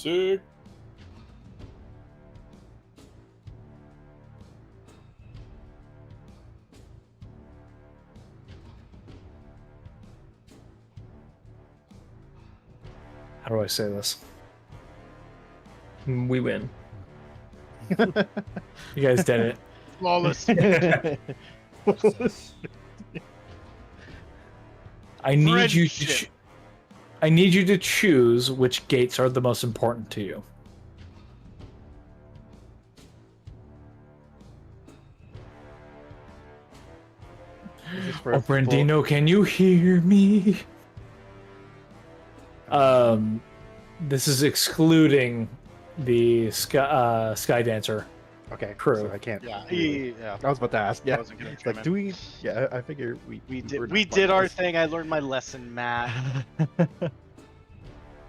Sick. How do I say this? We win. You guys did it. Flawless. I need you to. Friendship. I need you to choose which gates are the most important to you. Oh, Brandino, can you hear me? This is excluding the Sky Dancer. Okay, Crew. so I can't. Yeah, I was about to ask. Yeah, wasn't gonna it's trim like, it. do we? Yeah, I figure we did. we're not We playing did our this. thing. I learned my lesson, Matt.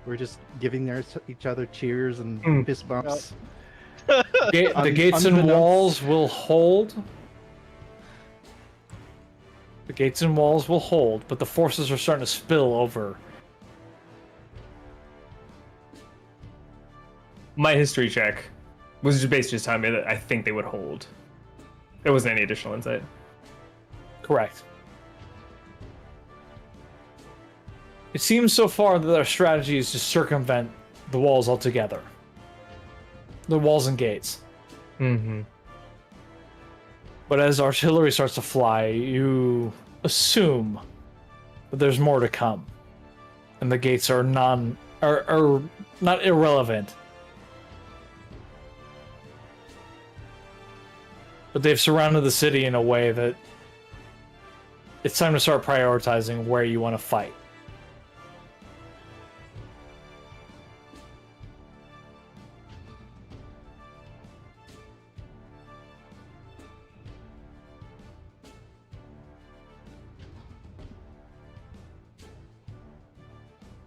We're just giving each other cheers and Mm. fist bumps. The gates and walls will hold. The gates and walls will hold, but the forces are starting to spill over. My history check was just basically just telling me that I think they would hold. There wasn't any additional insight. Correct. It seems so far that our strategy is to circumvent the walls altogether. The walls and gates. Mm-hmm. But as artillery starts to fly, you assume that there's more to come. And the gates are not irrelevant. But they've surrounded the city in a way that it's time to start prioritizing where you want to fight.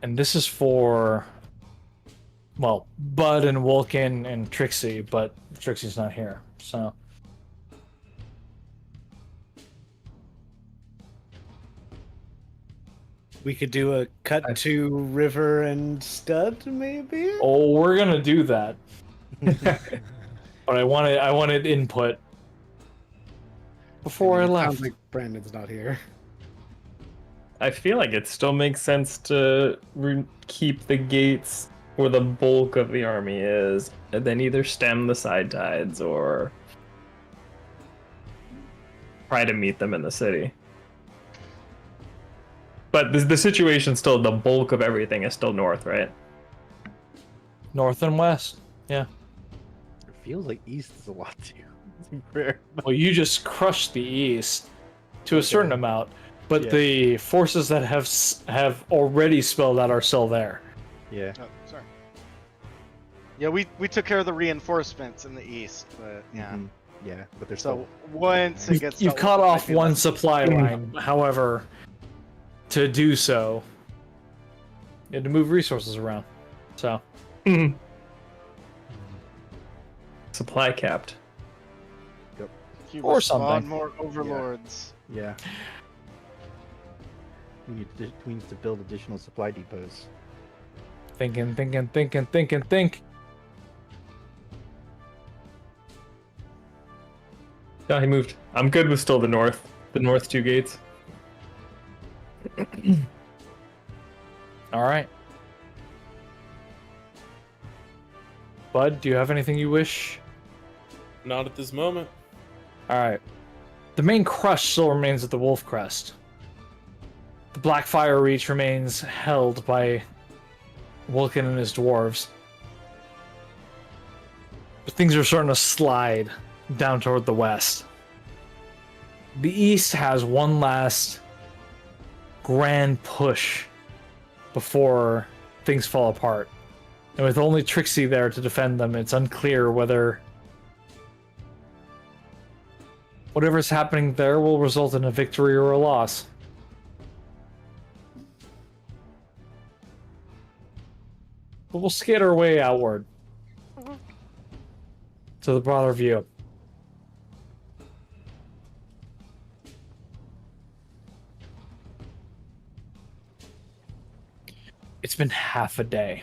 And this is for, well, Bud and Vulcan and Trixie, but Trixie's not here, so. We could do a cut to River and Stud, maybe. Oh, we're gonna do that. But I wanted input before I left. Sounds like Brandon's not here. I feel like it still makes sense to keep the gates where the bulk of the army is, and then either stem the side tides or try to meet them in the city. But the situation still, the bulk of everything is still north, right? North and west. Yeah. It feels like east is a lot too. Well, you just crushed the east to a certain amount, but Yeah. the forces that have already spilled out are still there. Yeah. Oh, sorry. Yeah, we took care of the reinforcements in the east, but yeah. Mhm. Yeah, but there's So once it gets, You've cut off one supply line. However, to do so, you had to move resources around. So, Supply capped. or something. More overlords. Yeah. We need to build additional supply depots. think. Yeah, he moved. I'm good with still the north two gates. All right. Bud, do you have anything you wish? Not at this moment. All right. The main crush still remains at the Wolf Crest. The Blackfire Reach remains held by Vulcan and his dwarves. But things are starting to slide down toward the west. The east has one last grand push before things fall apart. And with only Trixie there to defend them, it's unclear whether whatever's happening there will result in a victory or a loss. But we'll skate our way outward to the broader view. It's been half a day.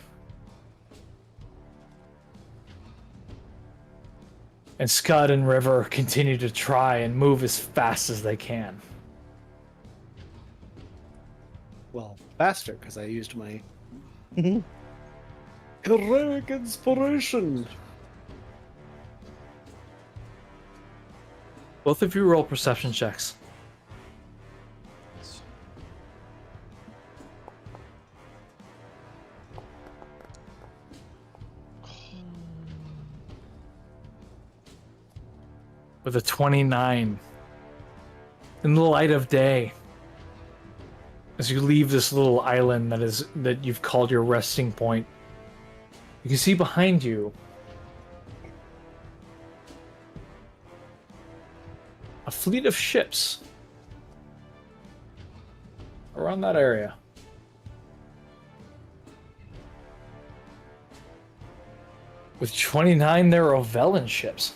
And Scud and River continue to try and move as fast as they can. Well, faster, because I used my heroic inspiration. Both of you roll perception checks. With a 29. In the light of day, as you leave this little island that you've called your resting point, you can see behind you a fleet of ships around that area. With 29, they're Ovellan ships.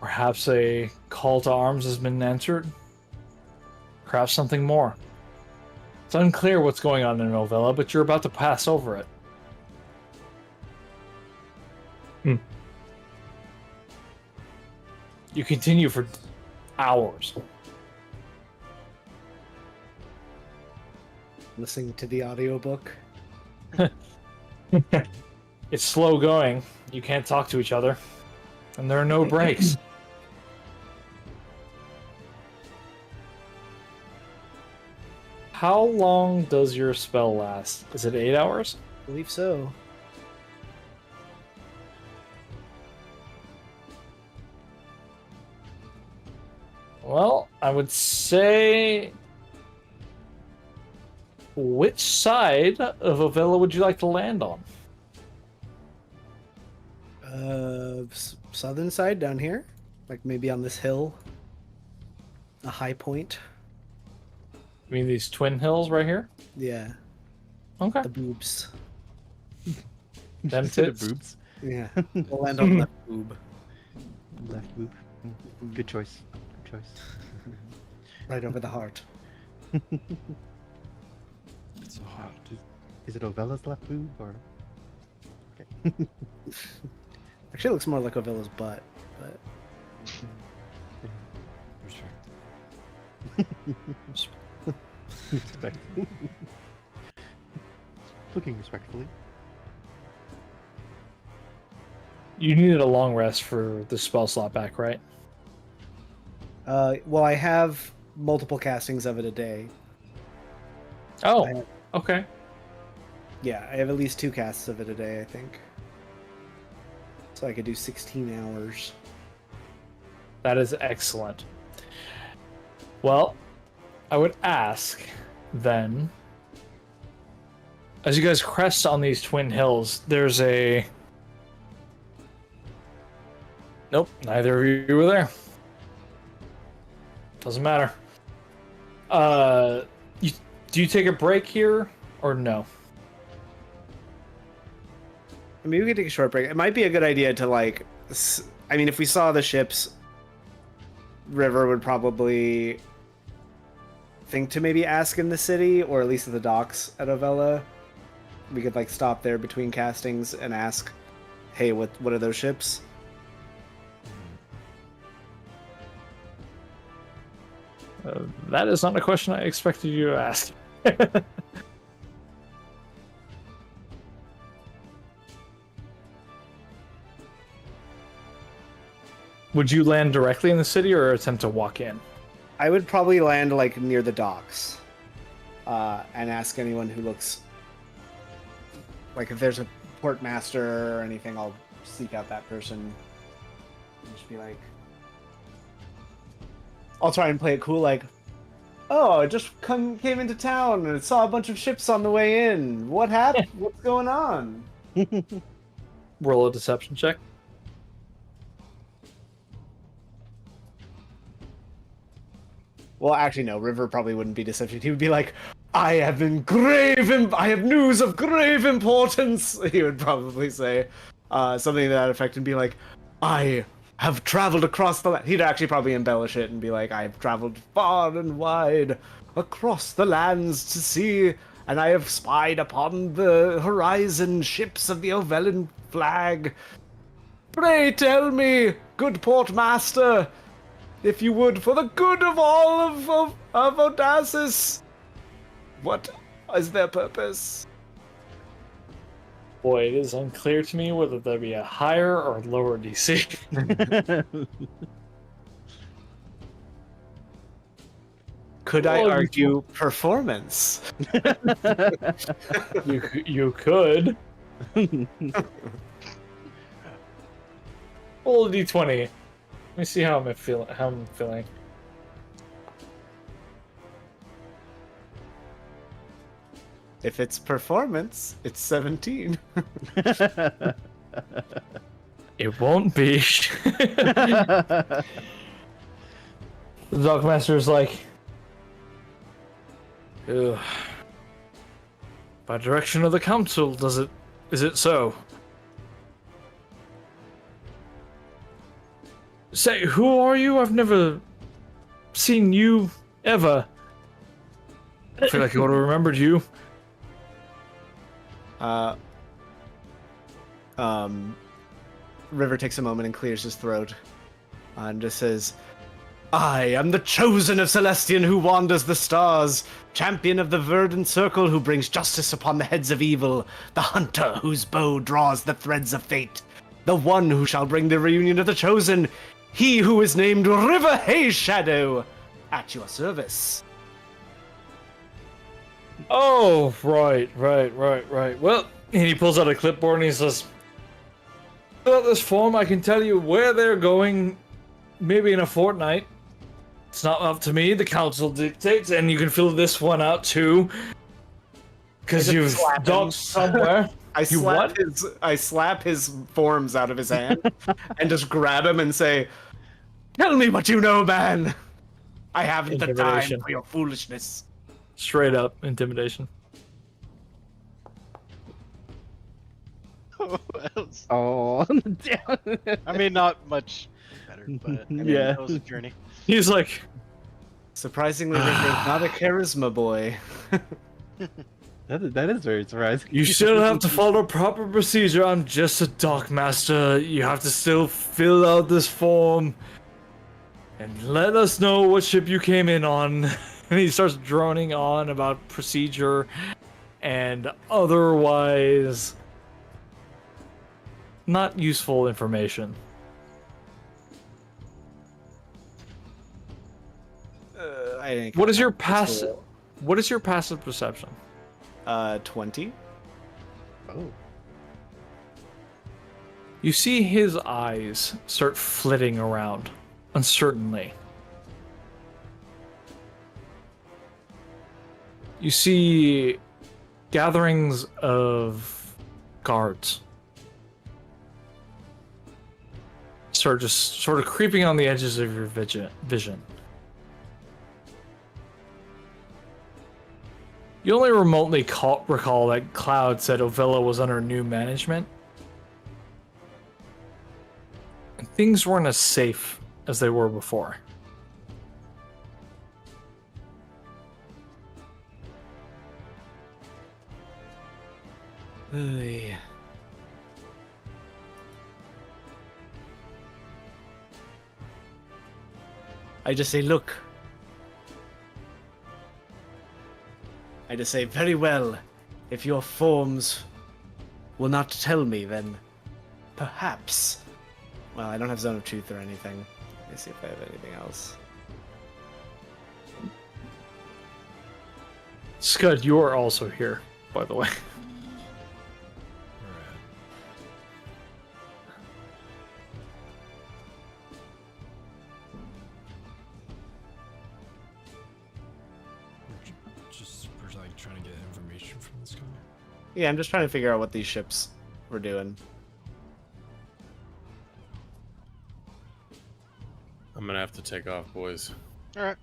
Perhaps a call to arms has been entered. Perhaps something more. It's unclear what's going on in Novella, but you're about to pass over it. You continue for hours. Listening to the audiobook. It's slow going. You can't talk to each other. And there are no breaks. How long does your spell last? Is it 8 hours? I believe so. Well, I would say... Which side of Avila would you like to land on? Southern side down here, like maybe on this hill, a high point. You mean these twin hills right here? Yeah, Okay. the boobs. Them Instead tits. of boobs. Yeah, we'll land on left boob, Left boob. Good choice. Good choice. right over the heart. It's so hot. Is it Ovella's left boob or? Actually, it looks more like Ovilla's butt, but Respect. Respect. Looking respectfully. You needed a long rest for the spell slot back, right? well, I have multiple castings of it a day. Oh, I have- okay. Yeah, I have at least 2 casts of it a day, I think. So I could do 16 hours. That is excellent. Well, I would ask then, as you guys crest on these twin hills, there's a... Nope, neither of you were there. Doesn't matter. Do you take a break here, or no? Maybe we could take a short break. It might be a good idea to, like... I mean, if we saw the ships, River would probably think to maybe ask in the city, or at least at the docks at Ovella. We could, like, stop there between castings and ask, hey, what are those ships? That is not a question I expected you to ask. Would you land directly in the city or attempt to walk in? I would probably land, like, near the docks. And ask anyone who looks... Like, if there's a port master or anything, I'll seek out that person. And just be like... I'll try and play it cool, like... Oh, I just came into town and saw a bunch of ships on the way in. What happened? What's going on? Roll a deception check. Well, actually, no. River probably wouldn't be deceptive. He would be like, I have news of grave importance. He would probably say something to that effect and be like, I have traveled across the land. He'd actually probably embellish it and be like, I've traveled far and wide across the lands to see, and I have spied upon the horizon ships of the Ovelin flag. Pray tell me, good port master, if you would, for the good of all of Odasses, what is their purpose? Boy, it is unclear to me whether there be a higher or lower DC. Could I Well, you argue performance? you could. Roll a d20. Let me see how I'm feeling. If it's performance, it's 17. It won't be. The Dockmaster's like, ugh. By direction of the council, is it so? Say, who are you? I've never seen you ever. I feel like I would have remembered you. River takes a moment and clears his throat and just says, I am the chosen of Celestian who wanders the stars, champion of the verdant circle who brings justice upon the heads of evil, the hunter whose bow draws the threads of fate, the one who shall bring the reunion of the chosen, he who is named River Haze Shadow, at your service. Oh, right. Well, and he pulls out a clipboard and he says, fill out this form, I can tell you where they're going, maybe in a fortnight. It's not up to me, the council dictates, and you can fill this one out too. Because you've docked somewhere. I slap his forms out of his hand and just grab him and say, tell me what you know, man. I haven't the time Intimidation. for your foolishness. Straight up intimidation. Oh, I mean, not much better, but I mean, Yeah. it was a journey. He's like, Surprisingly, River's not a charisma boy. that is very surprising. you still have to follow proper procedure. I'm just a dockmaster. You have to still fill out this form and let us know what ship you came in on. And he starts droning on about procedure and otherwise not useful information. I think. What is your passive? What is your passive perception? 20. Oh. You see his eyes start flitting around uncertainly. You see gatherings of guards start sort of creeping on the edges of your vision. You only remotely recall that Cloud said Ovilla was under new management. And things weren't as safe as they were before. Oy. I just say, look. I just say, very well. If your forms will not tell me, then perhaps. Well, I don't have Zone of Truth or anything. Let me see if I have anything else. Scud, you are also here, by the way. Just like trying to get information from this guy. Yeah, I'm just trying to figure out what these ships were doing. I'm gonna have to take off, boys. All right.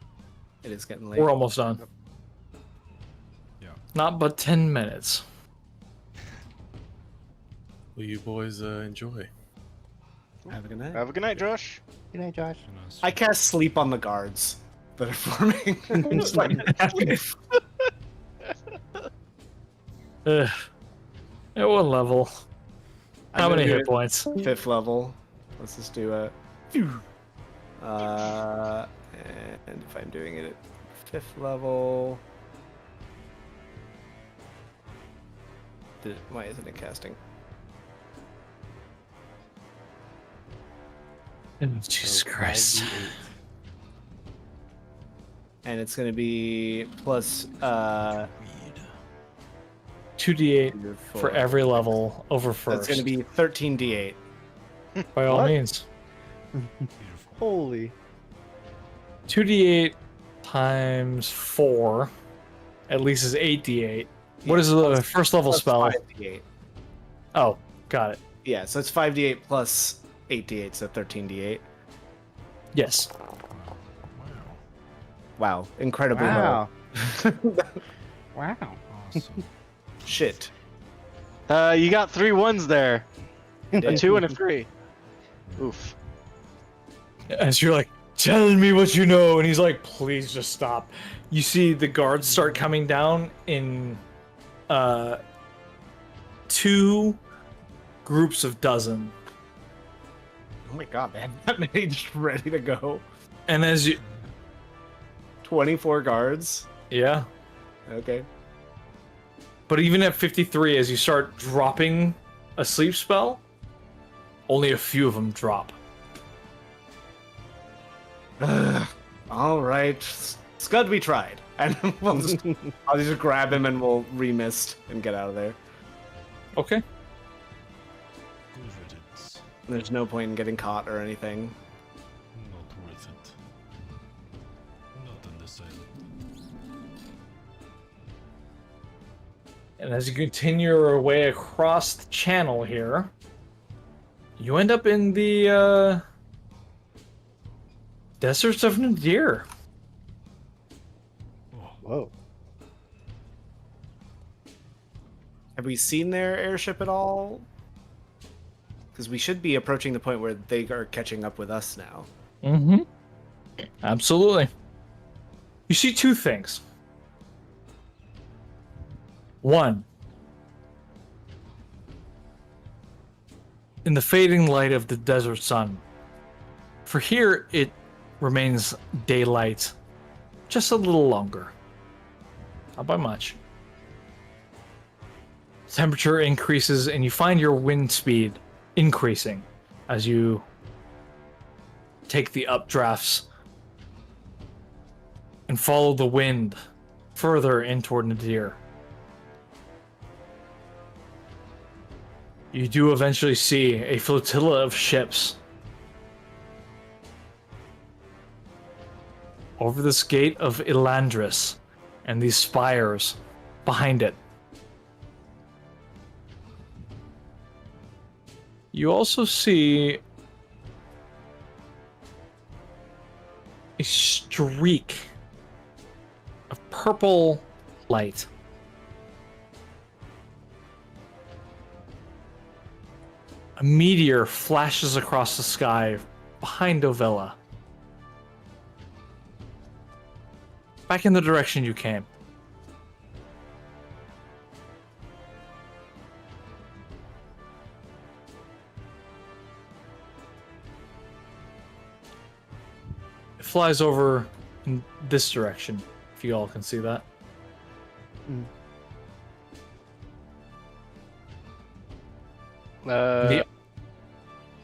It is getting late. We're almost done. Yeah. Not but 10 minutes. Will you boys enjoy? Have a good night. Have a good night, Josh. Good night, Josh. And us. I cast sleep on the guards that are forming. Just like, Ugh. At what level? How I'm many gonna do hit points? 5th level. Let's just do a. And if I'm doing it at 5th level. Why isn't it casting? Jesus So Christ. 5d8. And it's gonna be plus 2d8 for every level over So first. it's gonna be 13d8. By all What? means. Beautiful. Holy. 2d8 times 4 at least is 8d8. What Yeah, is the plus- first level plus spell? 5d8. Oh, got it. Yeah, so it's 5d8 plus 8d8, so 13d8. Yes. Wow. Wow, incredibly Wow. low. Wow. Awesome. Shit. You got 3 ones there. A Did. 2 and a 3. Oof. As you're like, tell me what you know, and he's like, please just stop. You see the guards start coming down in 2 groups of dozen. Oh my god, man. That many just ready to go. And as you 24 guards. yeah. Okay. But even at 53, as you start dropping a sleep spell, only a few of them drop. All right. Scud, we tried. And we'll just, I'll just grab him and we'll remist and get out of there. Okay. Good riddance. There's no point in getting caught or anything. Not worth it. Not on this island. And as you continue your way across the channel here, you end up in the deserts of Nadir. Whoa. Have we seen their airship at all? Because we should be approaching the point where they are catching up with us now. Mm-hmm. Absolutely. You see 2 things. One, in the fading light of the desert sun, for here it remains daylight just a little longer. Not by much. Temperature increases and you find your wind speed increasing as you take the updrafts and follow the wind further in toward Nadir. You do eventually see a flotilla of ships over this gate of Elandris and these spires behind it. You also see a streak of purple light. A meteor flashes across the sky behind Ovella. Back in the direction you came. It flies over in this direction, if you all can see that.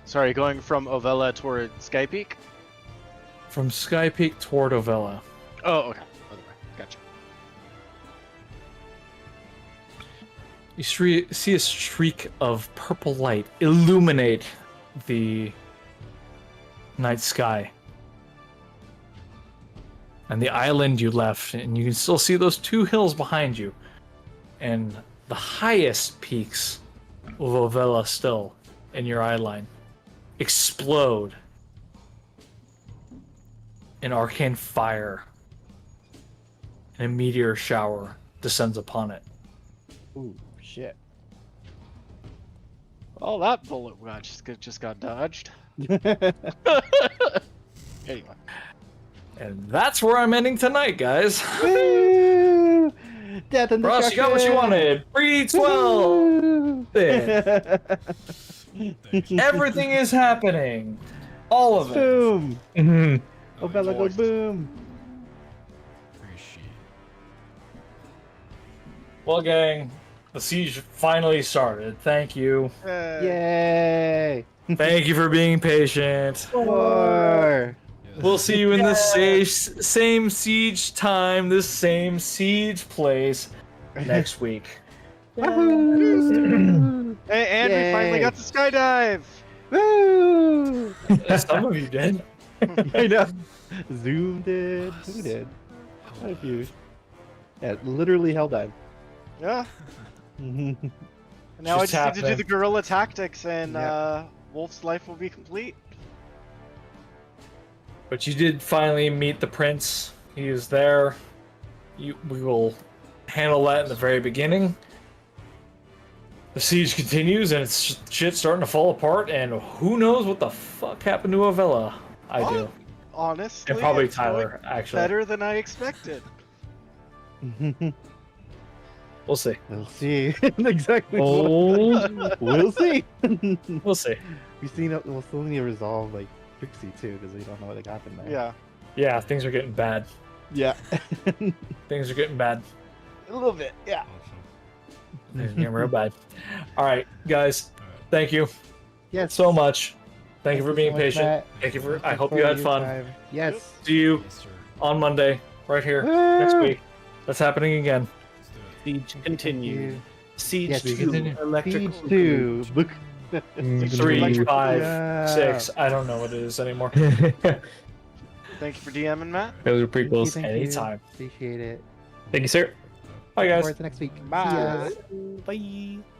Sorry, going from Ovella toward Sky Peak? From Sky Peak toward Ovella. Oh, okay. Other way. Gotcha. You see a streak of purple light illuminate the night sky. And the island you left, and you can still see those 2 hills behind you. And the highest peaks of Ovella still in your eye line explode. An arcane fire and a meteor shower descends upon it. Ooh, shit. Oh, that bullet just got dodged. Anyway. And that's where I'm ending tonight, guys. Woo! Death and Ross, you got what you wanted. Breeds well. Everything is happening. All of it. Boom! Mhm. Oh, Bella goes boom! Appreciate Well, gang, the siege finally started. Thank you. Yay! Thank you for being patient. War! We'll see you in the same siege time, this same siege place next week. Woohoo! Hey, and we finally got to skydive. Woo! Some of you did. I know. Zoom did. Who did? Quite a few. Yeah, literally hell dive. Yeah. And now I Just just need to do happened. the guerrilla tactics, and Yeah. Wolf's life will be complete. But you did finally meet the prince. He is there. We will handle that in the very beginning. The siege continues, and it's shit starting to fall apart. And who knows what the fuck happened to Avella? I do, Honestly, and probably it's going Tyler. Actually, better than I expected. we'll see. We'll see. Exactly. Oh, We'll see. we'll see. We'll still need to resolve like Trixie too, because we don't know what happened there. Yeah. Yeah, things are getting bad. Yeah. Things are getting bad. A little bit. Yeah. awesome. Things are getting real bad. All right, guys. Alright. Thank you Yes. so much. Thank you for being so much, patient. Matt. Thank you for. I Looking hope you forward had to your fun. time. Yes. See you Yes, sir. on Monday, right here next Woo! week. That's happening again. Let's do it. Siege continued. Siege Yes, 2. continue. Electrical. Speed 2. Book. 3, 5, Yeah. 6. I don't know what it is anymore. Thank you for DMing, Matt. Those are Thank you, prequels thank you. anytime. Appreciate it. Thank you, sir. Bye, Looking guys. forward to next week. See Bye. ya. Bye.